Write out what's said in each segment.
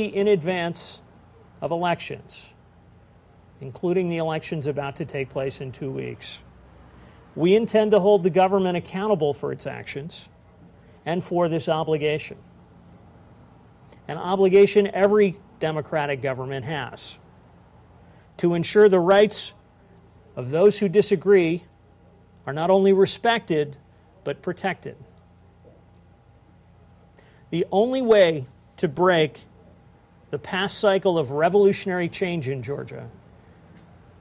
in advance of elections, including the elections about to take place in 2 weeks. We intend to hold the government accountable for its actions and for this obligation, an obligation every democratic government has, to ensure the rights of those who disagree are not only respected, but protected. The only way to break the past cycle of revolutionary change in Georgia,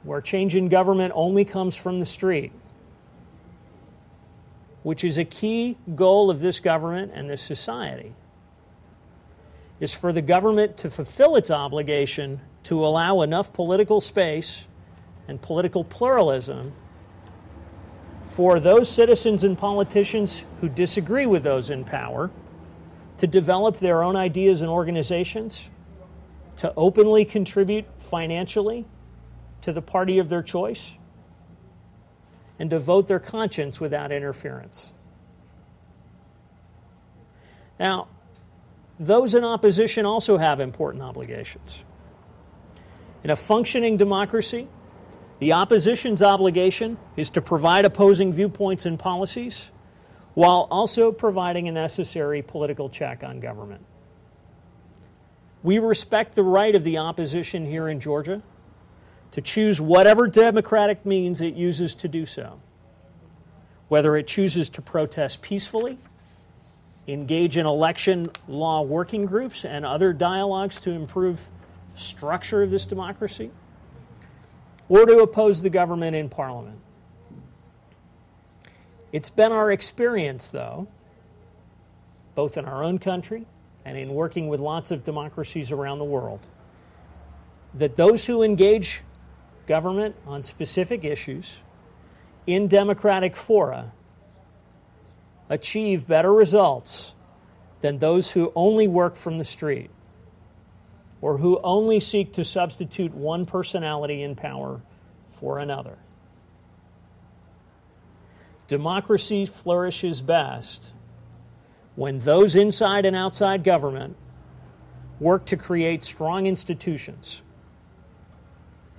where change in government only comes from the street, which is a key goal of this government and this society, is for the government to fulfill its obligation to allow enough political space and political pluralism for those citizens and politicians who disagree with those in power to develop their own ideas and organizations, to openly contribute financially to the party of their choice, and to vote their conscience without interference. Now, those in opposition also have important obligations. In a functioning democracy, the opposition's obligation is to provide opposing viewpoints and policies while also providing a necessary political check on government. We respect the right of the opposition here in Georgia to choose whatever democratic means it uses to do so, whether it chooses to protest peacefully, engage in election law working groups and other dialogues to improve the structure of this democracy, or to oppose the government in Parliament. It's been our experience, though, both in our own country and in working with lots of democracies around the world, that those who engage government on specific issues in democratic fora achieve better results than those who only work from the street or who only seek to substitute one personality in power for another. Democracy flourishes best when those inside and outside government work to create strong institutions,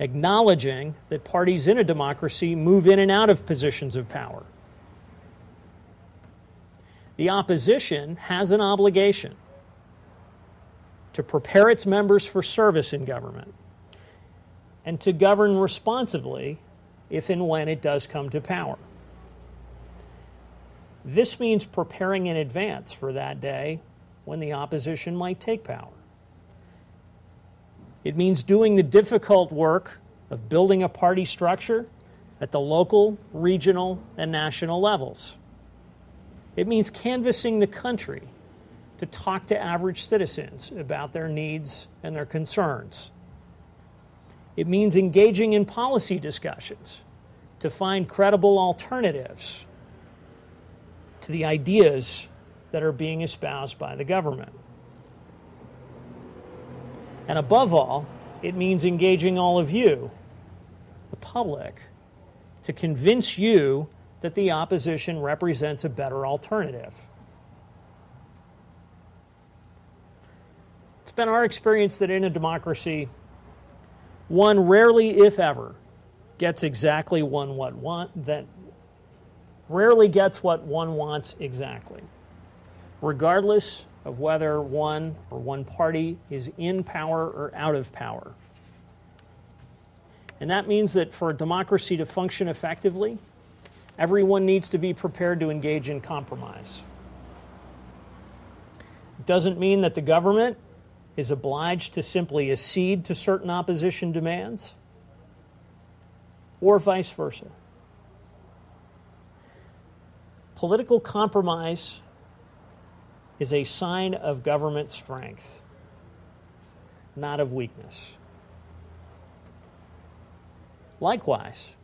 acknowledging that parties in a democracy move in and out of positions of power. The opposition has an obligation to prepare its members for service in government and to govern responsibly if and when it does come to power. This means preparing in advance for that day when the opposition might take power. It means doing the difficult work of building a party structure at the local, regional, and national levels. It means canvassing the country to talk to average citizens about their needs and their concerns. It means engaging in policy discussions to find credible alternatives to the ideas that are being espoused by the government. And above all, it means engaging all of you, the public, to convince you that the opposition represents a better alternative. It's been our experience that in a democracy, one rarely, if ever, gets exactly what one wants exactly, regardless of whether one or one party is in power or out of power. And that means that for a democracy to function effectively, everyone needs to be prepared to engage in compromise. It doesn't mean that the government is obliged to simply accede to certain opposition demands, or vice versa. Political compromise is a sign of government strength, not of weakness. Likewise,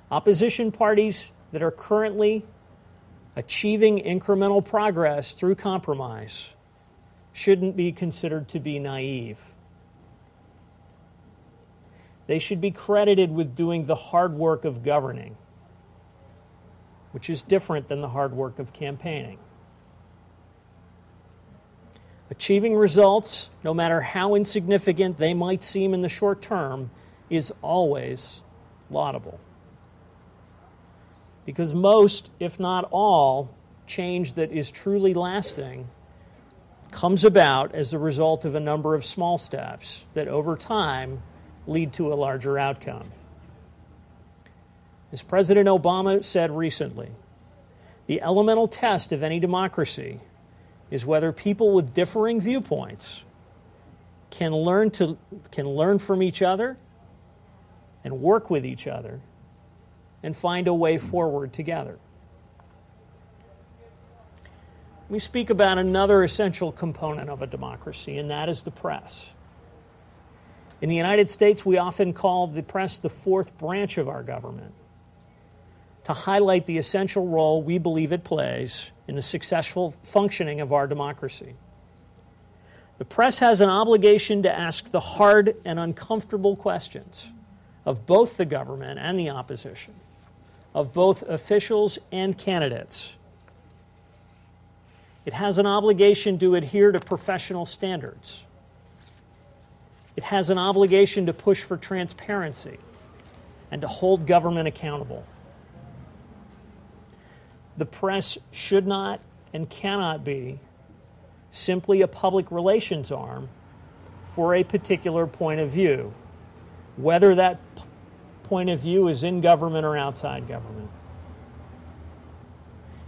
opposition parties that are currently achieving incremental progress through compromise shouldn't be considered to be naive. They should be credited with doing the hard work of governing, which is different than the hard work of campaigning. Achieving results, no matter how insignificant they might seem in the short term, is always laudable. Because most, if not all, change that is truly lasting comes about as the result of a number of small steps that over time lead to a larger outcome. As President Obama said recently, the elemental test of any democracy is whether people with differing viewpoints can learn from each other and work with each other and find a way forward together. We speak about another essential component of a democracy, and that is the press. In the United States, we often call the press the fourth branch of our government, to highlight the essential role we believe it plays in the successful functioning of our democracy. The press has an obligation to ask the hard and uncomfortable questions of both the government and the opposition, of both officials and candidates. It has an obligation to adhere to professional standards. It has an obligation to push for transparency and to hold government accountable. The press should not and cannot be simply a public relations arm for a particular point of view, whether that point of view is in government or outside government.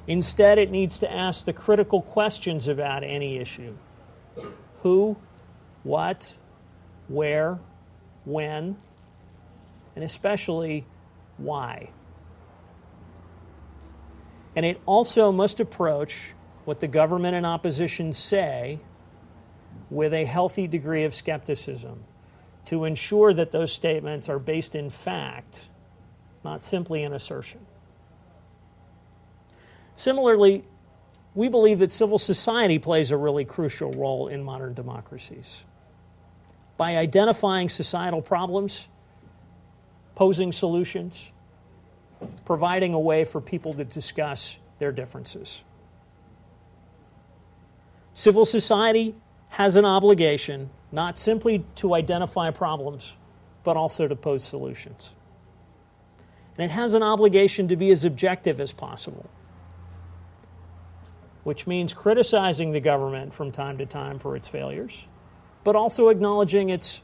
Instead, it needs to ask the critical questions about any issue: who, what, where, when, and especially why. And it also must approach what the government and opposition say with a healthy degree of skepticism to ensure that those statements are based in fact, not simply an assertion. Similarly, we believe that civil society plays a really crucial role in modern democracies. By identifying societal problems, posing solutions, providing a way for people to discuss their differences. Civil society has an obligation not simply to identify problems, but also to pose solutions. And it has an obligation to be as objective as possible, which means criticizing the government from time to time for its failures, but also acknowledging its